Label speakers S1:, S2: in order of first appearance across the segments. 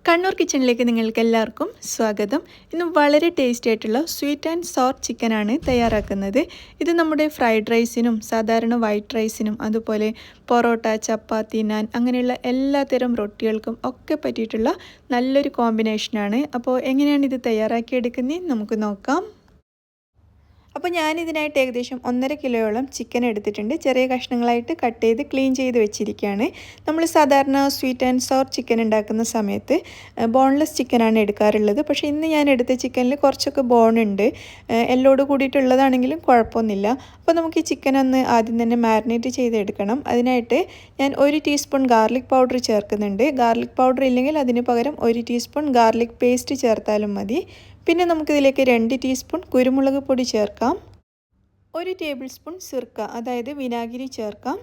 S1: കണ്ണൂർ കിച്ചണിലേക്ക് നിങ്ങൾക്ക് എല്ലാവർക്കും സ്വാഗതം. ഇന്ന് വളരെ ടേസ്റ്റി ആയിട്ടുള്ള സ്വീറ്റ് ആൻഡ് സോർ ചിക്കനാണ് തയ്യാറാക്കുന്നത്. ഇത് നമ്മുടെ ഫ്രൈഡ് റൈസിനും സാധാരണ വൈറ്റ് റൈസിനും അതുപോലെ പൊറോട്ട, ചപ്പാത്തി, നാൻ അങ്ങനെയുള്ള എല്ലാത്തരം റൊട്ടികൾക്കും ഒക്കെ പറ്റിയിട്ടുള്ള നല്ലൊരു കോമ്പിനേഷനാണ്. അപ്പോൾ എങ്ങനെയാണ് ഇത് തയ്യാറാക്കിയെടുക്കുന്നത് നമുക്ക് നോക്കാം. അപ്പോൾ ഞാനിതിനായിട്ട് ഏകദേശം 1.5 കിലോയോളം ചിക്കൻ എടുത്തിട്ടുണ്ട്. ചെറിയ കഷ്ണങ്ങളായിട്ട് കട്ട് ചെയ്ത് ക്ലീൻ ചെയ്ത് വെച്ചിരിക്കുകയാണ്. നമ്മൾ സാധാരണ സ്വീറ്റ് ആൻഡ് സോർ ചിക്കൻ ഉണ്ടാക്കുന്ന സമയത്ത് ബോൺലെസ് ചിക്കനാണ് എടുക്കാറുള്ളത്. പക്ഷേ ഇന്ന് ഞാൻ എടുത്ത ചിക്കനിൽ കുറച്ചൊക്കെ ബോണുണ്ട്. എല്ലോട് കൂടിയിട്ടുള്ളതാണെങ്കിലും കുഴപ്പമൊന്നുമില്ല. അപ്പോൾ നമുക്ക് ഈ ചിക്കൻ ഒന്ന് ആദ്യം തന്നെ മാരിനേറ്റ് ചെയ്തെടുക്കണം. അതിനായിട്ട് ഞാൻ 1 ടീസ്പൂൺ ഗാർലിക് പൗഡർ ചേർക്കുന്നുണ്ട്. ഗാർലിക് പൗഡർ ഇല്ലെങ്കിൽ അതിന് പകരം 1 ടീസ്പൂൺ ഗാർലിക് പേസ്റ്റ് ചേർത്താലും മതി. പിന്നെ നമുക്കിതിലേക്ക് 2 ടീസ്പൂൺ കുരുമുളക് പൊടി ചേർക്കാം. 1 ടേബിൾ സ്പൂൺ സിർക്ക അതായത് വിനാഗിരി ചേർക്കാം.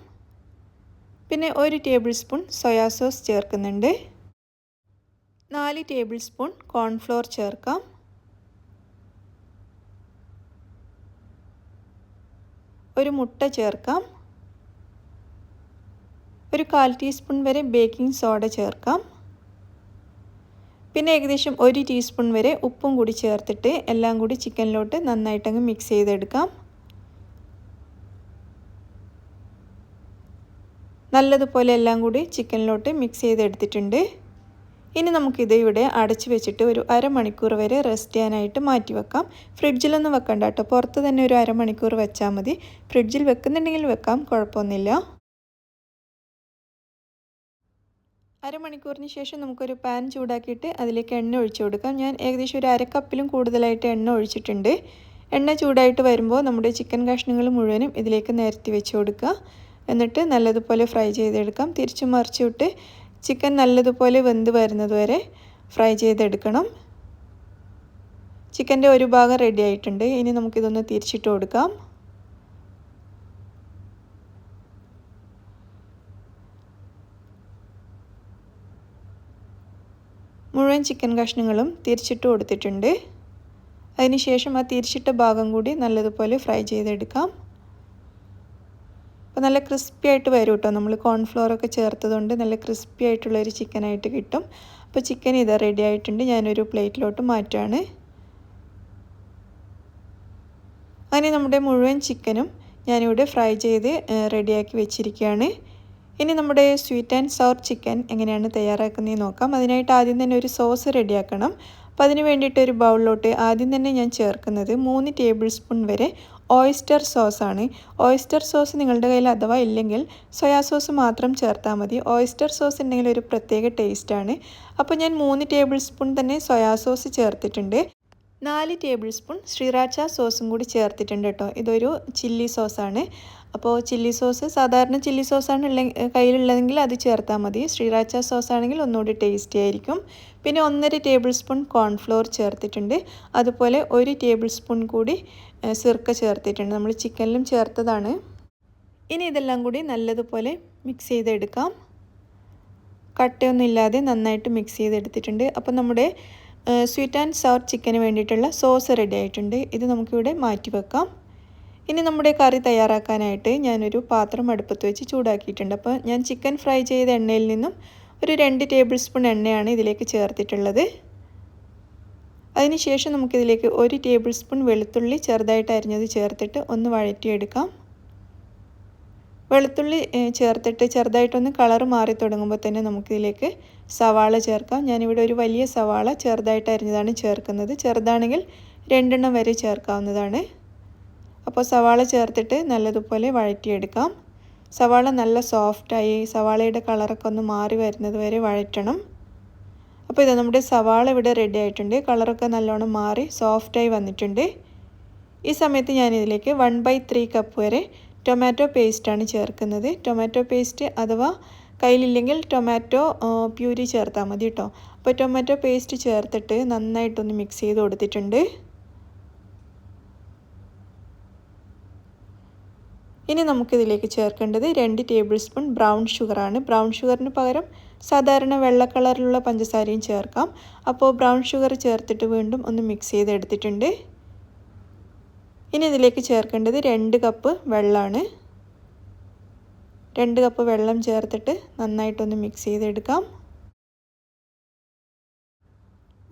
S1: പിന്നെ 1 ടേബിൾ സ്പൂൺ സോയാ സോസ് ചേർക്കുന്നുണ്ട്. 4 ടേബിൾ സ്പൂൺ കോൺഫ്ലോർ ചേർക്കാം. ഒരു മുട്ട ചേർക്കാം. ഒരു 1/4 ടീസ്പൂൺ വരെ ബേക്കിംഗ് സോഡ ചേർക്കാം. പിന്നെ ഏകദേശം 1 ടീസ്പൂൺ വരെ ഉപ്പും കൂടി ചേർത്തിട്ട് എല്ലാം കൂടി ചിക്കനിലോട്ട് നന്നായിട്ടങ്ങ് മിക്സ് ചെയ്തെടുക്കാം. നല്ലതുപോലെ എല്ലാം കൂടി ചിക്കനിലോട്ട് മിക്സ് ചെയ്തെടുത്തിട്ടുണ്ട്. ഇനി നമുക്കിത് ഇവിടെ അടച്ചു വെച്ചിട്ട് ഒരു അരമണിക്കൂർ വരെ റെസ്റ്റ് ചെയ്യാനായിട്ട് മാറ്റി വെക്കാം. ഫ്രിഡ്ജിലൊന്നും വെക്കണ്ട കേട്ടോ, പുറത്ത് തന്നെ ഒരു അരമണിക്കൂർ വെച്ചാൽ മതി. ഫ്രിഡ്ജിൽ വെക്കുന്നുണ്ടെങ്കിൽ വെക്കാം, കുഴപ്പമൊന്നുമില്ല. അരമണിക്കൂറിന് ശേഷം നമുക്കൊരു പാൻ ചൂടാക്കിയിട്ട് അതിലേക്ക് എണ്ണ ഒഴിച്ചു കൊടുക്കാം. ഞാൻ ഏകദേശം ഒരു 1/2 കപ്പിലും കൂടുതലായിട്ട് എണ്ണ ഒഴിച്ചിട്ടുണ്ട്. എണ്ണ ചൂടായിട്ട് വരുമ്പോൾ നമ്മുടെ ചിക്കൻ കഷ്ണങ്ങൾ മുഴുവനും ഇതിലേക്ക് നിരത്തി വെച്ച് കൊടുക്കുക. എന്നിട്ട് നല്ലതുപോലെ ഫ്രൈ ചെയ്തെടുക്കാം. തിരിച്ചു മറിച്ചിട്ട് ചിക്കൻ നല്ലതുപോലെ വെന്ത് വരുന്നത് വരെ ഫ്രൈ ചെയ്തെടുക്കണം. ചിക്കൻ്റെ ഒരു ഭാഗം റെഡി ആയിട്ടുണ്ട്. ഇനി നമുക്കിതൊന്ന് തിരിച്ചിട്ട് കൊടുക്കാം. മുഴുവൻ ചിക്കൻ കഷ്ണങ്ങളും തിരിച്ചിട്ട് കൊടുത്തിട്ടുണ്ട്. അതിനുശേഷം ആ തിരിച്ചിട്ട ഭാഗം കൂടി നല്ലതുപോലെ ഫ്രൈ ചെയ്തെടുക്കാം. അപ്പോൾ നല്ല ക്രിസ്പി ആയിട്ട് വരും കേട്ടോ. നമ്മൾ കോൺഫ്ലോറൊക്കെ ചേർത്തതുകൊണ്ട് നല്ല ക്രിസ്പി ആയിട്ടുള്ളൊരു ചിക്കനായിട്ട് കിട്ടും. അപ്പോൾ ചിക്കൻ ഇതാ റെഡി ആയിട്ടുണ്ട്. ഞാനൊരു പ്ലേറ്റിലോട്ട് മാറ്റുകയാണ്. അങ്ങനെ നമ്മുടെ മുഴുവൻ ചിക്കനും ഞാനിവിടെ ഫ്രൈ ചെയ്ത് റെഡിയാക്കി വെച്ചിരിക്കുകയാണ്. ഇനി നമ്മുടെ സ്വീറ്റ് ആൻഡ് സോർ ചിക്കൻ എങ്ങനെയാണ് തയ്യാറാക്കുന്നതെന്ന് നോക്കാം. അതിനായിട്ട് ആദ്യം തന്നെ ഒരു സോസ് റെഡിയാക്കണം. അപ്പോൾ അതിന് വേണ്ടിയിട്ട് ഒരു ബൗളിലോട്ട് ആദ്യം തന്നെ ഞാൻ ചേർക്കുന്നത് 3 ടേബിൾ സ്പൂൺ വരെ ഓയിസ്റ്റർ സോസാണ്. ഓയിസ്റ്റർ സോസ് നിങ്ങളുടെ കയ്യിൽ അഥവാ ഇല്ലെങ്കിൽ സോയാ സോസ് മാത്രം ചേർത്താൽ മതി. ഓയിസ്റ്റർ സോസ് ഉണ്ടെങ്കിൽ ഒരു പ്രത്യേക ടേസ്റ്റാണ്. അപ്പോൾ ഞാൻ 3 ടേബിൾ സ്പൂൺ തന്നെ സോയാ സോസ് ചേർത്തിട്ടുണ്ട്. 4 ടേബിൾ സ്പൂൺ ശ്രീറാച്ച സോസും കൂടി ചേർത്തിട്ടുണ്ട് കേട്ടോ. ഇതൊരു ചില്ലി സോസാണ്. അപ്പോൾ ചില്ലി സോസ് സാധാരണ ചില്ലി സോസാണ് കയ്യിലുള്ളതെങ്കിൽ അത് ചേർത്താൽ മതി. ശ്രീറാച്ച സോസ് ആണെങ്കിൽ ഒന്നുകൂടി ടേസ്റ്റി ആയിരിക്കും. പിന്നെ 1.5 ടേബിൾ സ്പൂൺ കോൺഫ്ലോർ ചേർത്തിട്ടുണ്ട്. അതുപോലെ 1 ടേബിൾ സ്പൂൺ കൂടി സിർക്ക ചേർത്തിട്ടുണ്ട്. നമ്മൾ ചിക്കനിലും ചേർത്തതാണ്. ഇനി ഇതെല്ലാം കൂടി നല്ലതുപോലെ മിക്സ് ചെയ്തെടുക്കാം. കട്ടയൊന്നും ഇല്ലാതെ നന്നായിട്ട് മിക്സ് ചെയ്തെടുത്തിട്ടുണ്ട്. അപ്പോൾ നമ്മുടെ സ്വീറ്റ് ആൻഡ് സോർ ചിക്കന് വേണ്ടിയിട്ടുള്ള സോസ് റെഡി ആയിട്ടുണ്ട്. ഇത് നമുക്കിവിടെ മാറ്റി വെക്കാം. ഇനി നമ്മുടെ കറി തയ്യാറാക്കാനായിട്ട് ഞാനൊരു പാത്രം അടുപ്പത്ത് വെച്ച് ചൂടാക്കിയിട്ടുണ്ട്. അപ്പോൾ ഞാൻ ചിക്കൻ ഫ്രൈ ചെയ്ത എണ്ണയിൽ നിന്നും ഒരു 2 ടേബിൾ സ്പൂൺ എണ്ണയാണ് ഇതിലേക്ക് ചേർത്തിട്ടുള്ളത്. അതിനുശേഷം നമുക്കിതിലേക്ക് 1 ടേബിൾ സ്പൂൺ വെളുത്തുള്ളി ചെറുതായിട്ട് അരിഞ്ഞത് ചേർത്തിട്ട് ഒന്ന് വഴറ്റിയെടുക്കാം. വെളുത്തുള്ളി ചേർത്തിട്ട് ചെറുതായിട്ടൊന്ന് കളർ മാറി തുടങ്ങുമ്പോൾ തന്നെ നമുക്കിതിലേക്ക് സവാള ചേർക്കാം. ഞാനിവിടെ ഒരു വലിയ സവാള ചെറുതായിട്ട് അരിഞ്ഞതാണ് ചേർക്കുന്നത്. ചെറുതാണെങ്കിൽ 2 എണ്ണം വരെ ചേർക്കാവുന്നതാണ്. അപ്പോൾ സവാള ചേർത്തിട്ട് നല്ലതുപോലെ വഴറ്റിയെടുക്കാം. സവാള നല്ല സോഫ്റ്റായി സവാളയുടെ കളറൊക്കെ ഒന്ന് മാറി വരുന്നത് വരെ വഴറ്റണം. അപ്പോൾ ഇത് നമ്മുടെ സവാള ഇവിടെ റെഡി ആയിട്ടുണ്ട്. കളറൊക്കെ നല്ലോണം മാറി സോഫ്റ്റായി വന്നിട്ടുണ്ട്. ഈ സമയത്ത് ഞാനിതിലേക്ക് 1/3 കപ്പ് വരെ ടൊമാറ്റോ പേസ്റ്റാണ് ചേർക്കുന്നത്. ടൊമാറ്റോ പേസ്റ്റ് അഥവാ കയ്യിലില്ലെങ്കിൽ ടൊമാറ്റോ പ്യൂരി ചേർത്താൽ മതി കേട്ടോ. അപ്പോൾ ടൊമാറ്റോ പേസ്റ്റ് ചേർത്തിട്ട് നന്നായിട്ടൊന്ന് മിക്സ് ചെയ്ത് കൊടുത്തിട്ടുണ്ട്. ഇനി നമുക്കിതിലേക്ക് ചേർക്കേണ്ടത് 2 ടേബിൾ സ്പൂൺ ബ്രൗൺ ഷുഗറാണ്. ബ്രൗൺ ഷുഗറിന് പകരം സാധാരണ വെള്ള കളറിലുള്ള പഞ്ചസാരയും ചേർക്കാം. അപ്പോൾ ബ്രൗൺ ഷുഗർ ചേർത്തിട്ട് വീണ്ടും ഒന്ന് മിക്സ് ചെയ്തെടുത്തിട്ടുണ്ട്. ഇനി ഇതിലേക്ക് ചേർക്കേണ്ടത് 2 കപ്പ് വെള്ളമാണ്. 2 കപ്പ് വെള്ളം ചേർത്തിട്ട് നന്നായിട്ടൊന്ന് മിക്സ് ചെയ്തെടുക്കാം.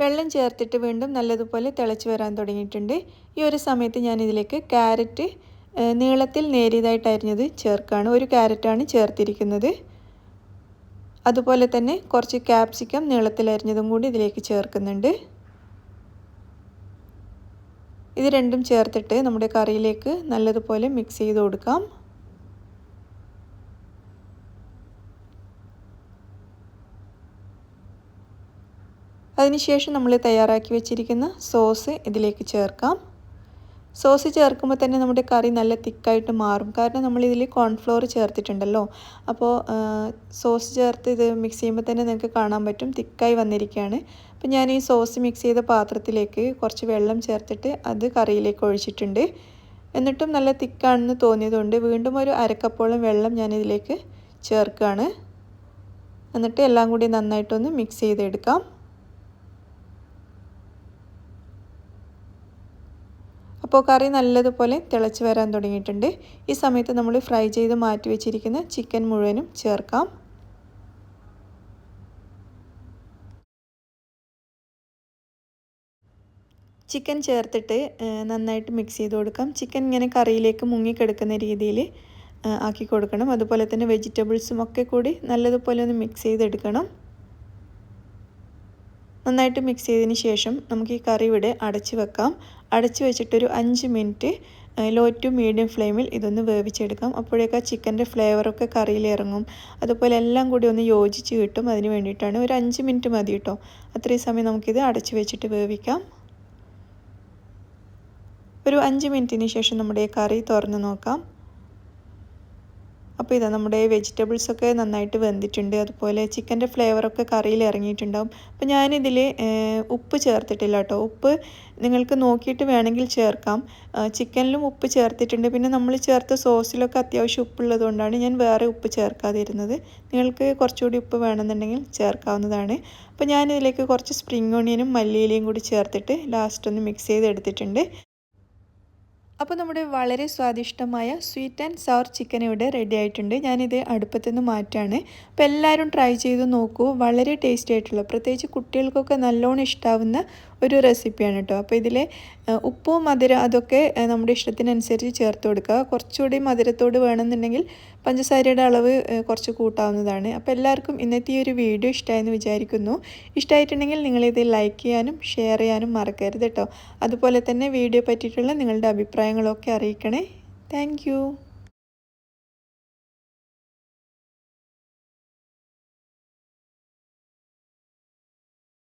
S1: വെള്ളം ചേർത്തിട്ട് വീണ്ടും നല്ലതുപോലെ തിളച്ച് വരാൻ തുടങ്ങിയിട്ടുണ്ട്. ഈ ഒരു സമയത്ത് ഞാനിതിലേക്ക് ക്യാരറ്റ് നീളത്തിൽ നേരിയതായിട്ട് അരിഞ്ഞത് ചേർക്കുകയാണ്. ഒരു ക്യാരറ്റാണ് ചേർത്തിരിക്കുന്നത്. അതുപോലെ തന്നെ കുറച്ച് ക്യാപ്സിക്കം നീളത്തിൽ അരിഞ്ഞതും കൂടി ഇതിലേക്ക് ചേർക്കുന്നുണ്ട്. ഇത് രണ്ടും ചേർത്തിട്ട് നമ്മുടെ കറിയിലേക്ക് നല്ലതുപോലെ മിക്സ് ചെയ്ത് കൊടുക്കാം. അതിനുശേഷം നമ്മൾ തയ്യാറാക്കി വെച്ചിരിക്കുന്ന സോസ് ഇതിലേക്ക് ചേർക്കാം. സോസ് ചേർക്കുമ്പോൾ തന്നെ നമ്മുടെ കറി നല്ല തിക്കായിട്ട് മാറും. കാരണം നമ്മളിതിൽ കോൺഫ്ലോർ ചേർത്തിട്ടുണ്ടല്ലോ. അപ്പോൾ സോസ് ചേർത്ത് ഇത് മിക്സ് ചെയ്യുമ്പോൾ തന്നെ നിങ്ങൾക്ക് കാണാൻ പറ്റും തിക്കായി വന്നിരിക്കുകയാണ്. അപ്പോൾ ഞാൻ ഈ സോസ് മിക്സ് ചെയ്ത പാത്രത്തിലേക്ക് കുറച്ച് വെള്ളം ചേർത്തിട്ട് അത് കറിയിലേക്ക് ഒഴിച്ചിട്ടുണ്ട്. എന്നിട്ടും നല്ല തിക്കാണെന്ന് തോന്നിയതുകൊണ്ട് വീണ്ടും ഒരു അരക്കപ്പോളം വെള്ളം ഞാനിതിലേക്ക് ചേർക്കുകയാണ്. എന്നിട്ട് എല്ലാം കൂടി നന്നായിട്ടൊന്ന് മിക്സ് ചെയ്തെടുക്കാം. അപ്പോൾ കറി നല്ലതുപോലെ തിളച്ച് വരാൻ തുടങ്ങിയിട്ടുണ്ട്. ഈ സമയത്ത് നമ്മൾ ഫ്രൈ ചെയ്ത് മാറ്റി വെച്ചിരിക്കുന്ന ചിക്കൻ മുഴുവനും ചേർക്കാം. ചിക്കൻ ചേർത്തിട്ട് നന്നായിട്ട് മിക്സ് ചെയ്ത് കൊടുക്കാം. ചിക്കൻ ഇങ്ങനെ കറിയിലേക്ക് മുങ്ങിക്കിടക്കുന്ന രീതിയിൽ ആക്കി കൊടുക്കണം. അതുപോലെ തന്നെ വെജിറ്റബിൾസും ഒക്കെ കൂടി നല്ലതുപോലെ ഒന്ന് മിക്സ് ചെയ്തെടുക്കണം. നന്നായിട്ട് മിക്സ് ചെയ്തതിന് ശേഷം നമുക്ക് ഈ കറി ഇവിടെ അടച്ച് വെക്കാം. അടച്ച് വെച്ചിട്ടൊരു 5 മിനിറ്റ് ലോ ടു മീഡിയം ഫ്ലെയിമിൽ ഇതൊന്ന് വേവിച്ചെടുക്കാം. അപ്പോഴേക്ക് ചിക്കൻ്റെ ഫ്ലേവറൊക്കെ കറിയിൽ ഇറങ്ങും. അതുപോലെ എല്ലാം കൂടി ഒന്ന് യോജിച്ച് കിട്ടും. അതിന് വേണ്ടിയിട്ടാണ്. ഒരു 5 മിനിറ്റ് മതി കേട്ടോ. അത്രയും സമയം നമുക്കിത് അടച്ച് വെച്ചിട്ട് വേവിക്കാം. ഒരു 5 മിനിറ്റിന് ശേഷം നമ്മുടെ കറി തുറന്ന് നോക്കാം. അപ്പോൾ ഇതാ നമ്മുടെ വെജിറ്റബിൾസൊക്കെ നന്നായിട്ട് വെന്തിട്ടുണ്ട്. അതുപോലെ ചിക്കൻ്റെ ഫ്ലേവറൊക്കെ കറിയിൽ ഇറങ്ങിയിട്ടുണ്ടാവും. അപ്പോൾ ഞാനിതിൽ ഉപ്പ് ചേർത്തിട്ടില്ല കേട്ടോ. ഉപ്പ് നിങ്ങൾക്ക് നോക്കിയിട്ട് വേണമെങ്കിൽ ചേർക്കാം. ചിക്കനിലും ഉപ്പ് ചേർത്തിട്ടുണ്ട്. പിന്നെ നമ്മൾ ചേർത്ത സോസിലൊക്കെ അത്യാവശ്യം ഉപ്പുള്ളത് കൊണ്ടാണ് ഞാൻ വേറെ ഉപ്പ് ചേർക്കാതിരുന്നത്. നിങ്ങൾക്ക് കുറച്ചുകൂടി ഉപ്പ് വേണമെന്നുണ്ടെങ്കിൽ ചേർക്കാവുന്നതാണ്. അപ്പോൾ ഞാനിതിലേക്ക് കുറച്ച് സ്പ്രിംഗ് ഓണിയനും മല്ലിയിലയും കൂടി ചേർത്തിട്ട് ലാസ്റ്റ് ഒന്ന് മിക്സ് ചെയ്തെടുത്തിട്ടുണ്ട്. അപ്പോൾ നമ്മുടെ വളരെ സ്വാദിഷ്ടമായ സ്വീറ്റ് ആൻഡ് സവർ ചിക്കൻ ഇവിടെ റെഡി ആയിട്ടുണ്ട്. ഞാനിത് അടുപ്പത്തുനിന്ന് മാറ്റാണ്. അപ്പോൾ എല്ലാവരും ട്രൈ ചെയ്ത് നോക്കൂ. വളരെ ടേസ്റ്റി ആയിട്ടുള്ള, പ്രത്യേകിച്ച് കുട്ടികൾക്കൊക്കെ നല്ലോണം ഇഷ്ടാവുന്ന ഒരു റെസിപ്പിയാണ് കേട്ടോ. അപ്പോൾ ഇതിൽ ഉപ്പും മധുരം അതൊക്കെ നമ്മുടെ ഇഷ്ടത്തിനനുസരിച്ച് ചേർത്ത് കൊടുക്കുക. കുറച്ചുകൂടി മധുരത്തോട് വേണമെന്നുണ്ടെങ്കിൽ പഞ്ചസാരയുടെ അളവ് കുറച്ച് കൂട്ടാവുന്നതാണ്. അപ്പോൾ എല്ലാവർക്കും ഇന്നത്തെ ഈ ഒരു വീഡിയോ ഇഷ്ടമായെന്ന് വിചാരിക്കുന്നു. ഇഷ്ടമായിട്ടുണ്ടെങ്കിൽ നിങ്ങളിത് ലൈക്ക് ചെയ്യാനും ഷെയർ ചെയ്യാനും മറക്കരുത് കേട്ടോ. അതുപോലെ തന്നെ വീഡിയോ പറ്റിയിട്ടുള്ള നിങ്ങളുടെ അഭിപ്രായങ്ങളൊക്കെ അറിയിക്കണേ. താങ്ക്